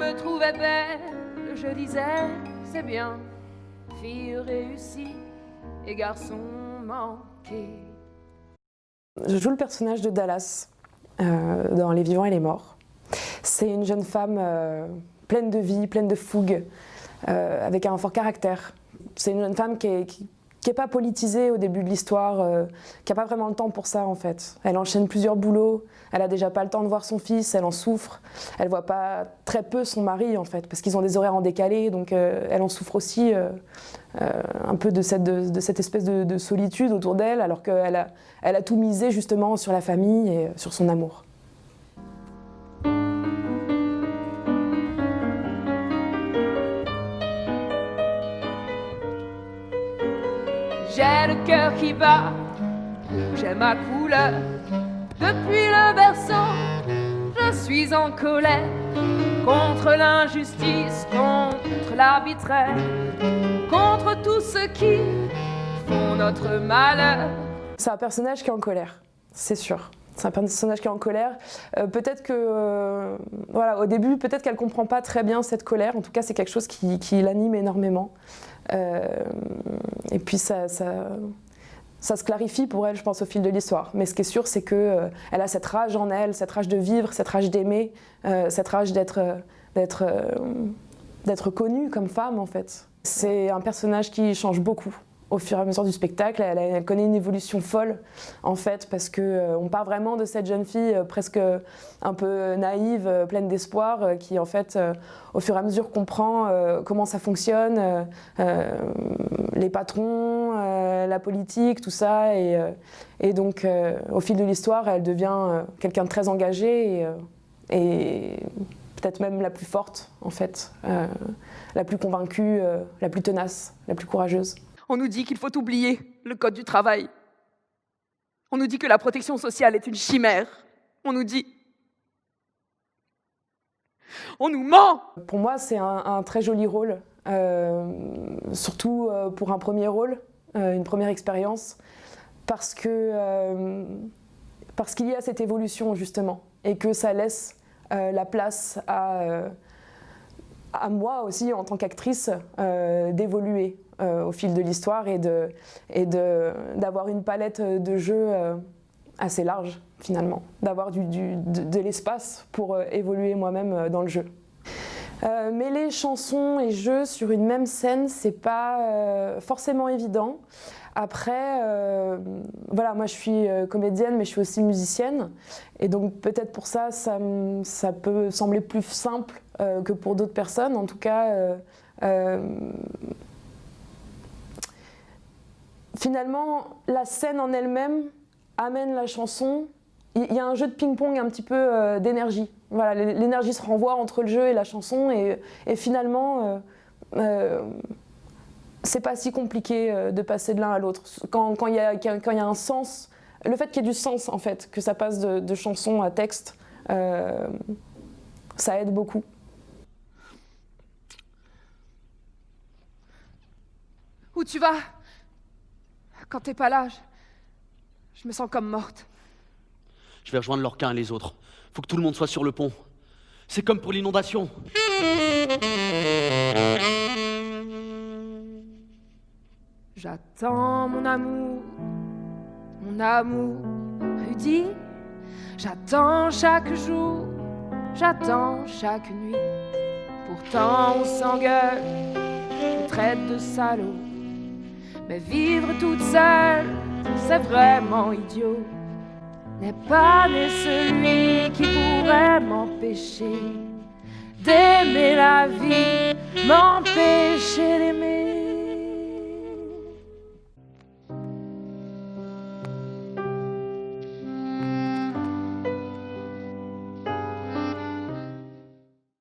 me trouvait belle, je disais, c'est bien, fille réussie et garçon manqué. Je joue le personnage de Dallas dans Les Vivants et les Morts. C'est une jeune femme pleine de vie, pleine de fougue, avec un fort caractère. C'est une jeune femme qui est pas politisée au début de l'histoire, qui n'a pas vraiment le temps pour ça en fait. Elle enchaîne plusieurs boulots, elle a déjà pas le temps de voir son fils, elle en souffre. Elle voit pas très peu son mari en fait, parce qu'ils ont des horaires en décalé, donc elle en souffre aussi un peu de cette espèce de solitude autour d'elle, alors qu'elle a tout misé justement sur la famille et sur son amour. J'ai le cœur qui bat, j'ai ma couleur. Depuis le berceau, je suis en colère contre l'injustice, contre l'arbitraire, contre tous ceux qui font notre malheur. C'est un personnage qui est en colère, c'est sûr. C'est un personnage qui est en colère. Peut-être que, voilà, au début, peut-être qu'elle ne comprend pas très bien cette colère. En tout cas, c'est quelque chose qui l'anime énormément. Et puis ça se clarifie pour elle, je pense, au fil de l'histoire. Mais ce qui est sûr, c'est qu'elle a cette rage en elle, cette rage de vivre, cette rage d'aimer, cette rage d'être connue comme femme, en fait. C'est un personnage qui change beaucoup au fur et à mesure du spectacle. Elle connaît une évolution folle, en fait, parce qu'on part vraiment de cette jeune fille presque un peu naïve, pleine d'espoir, qui, en fait, au fur et à mesure comprend comment ça fonctionne, les patrons, la politique, tout ça. Et donc, au fil de l'histoire, elle devient quelqu'un de très engagé et peut-être même la plus forte, en fait, la plus convaincue, la plus tenace, la plus courageuse. On nous dit qu'il faut oublier le code du travail. On nous dit que la protection sociale est une chimère. On nous dit... On nous ment! Pour moi, c'est un très joli rôle, surtout pour un premier rôle, une première expérience, parce qu'il y a cette évolution, justement, et que ça laisse la place à moi aussi, en tant qu'actrice, d'évoluer au fil de l'histoire et d'avoir une palette de jeux assez large, finalement, d'avoir de l'espace pour évoluer moi-même dans le jeu. Mêler chansons et jeux sur une même scène, c'est pas forcément évident. Après, voilà, moi je suis comédienne, mais je suis aussi musicienne, et donc peut-être pour ça, ça peut sembler plus simple que pour d'autres personnes. En tout cas, finalement, la scène en elle-même amène la chanson. Il y a un jeu de ping-pong un petit peu d'énergie. Voilà, l'énergie se renvoie entre le jeu et la chanson, et finalement, c'est pas si compliqué de passer de l'un à l'autre. Quand il y a un sens, le fait qu'il y ait du sens, en fait, que ça passe de chanson à texte, ça aide beaucoup. Où tu vas? Quand t'es pas là, je me sens comme morte. Je vais rejoindre Lorca et les autres. Faut que tout le monde soit sur le pont. C'est comme pour l'inondation. J'attends mon amour Rudy. J'attends chaque jour, j'attends chaque nuit. Pourtant on s'engueule, je traite de salaud. Mais vivre toute seule, c'est vraiment idiot. N'est pas né celui qui pourrait m'empêcher d'aimer la vie, m'empêcher d'aimer.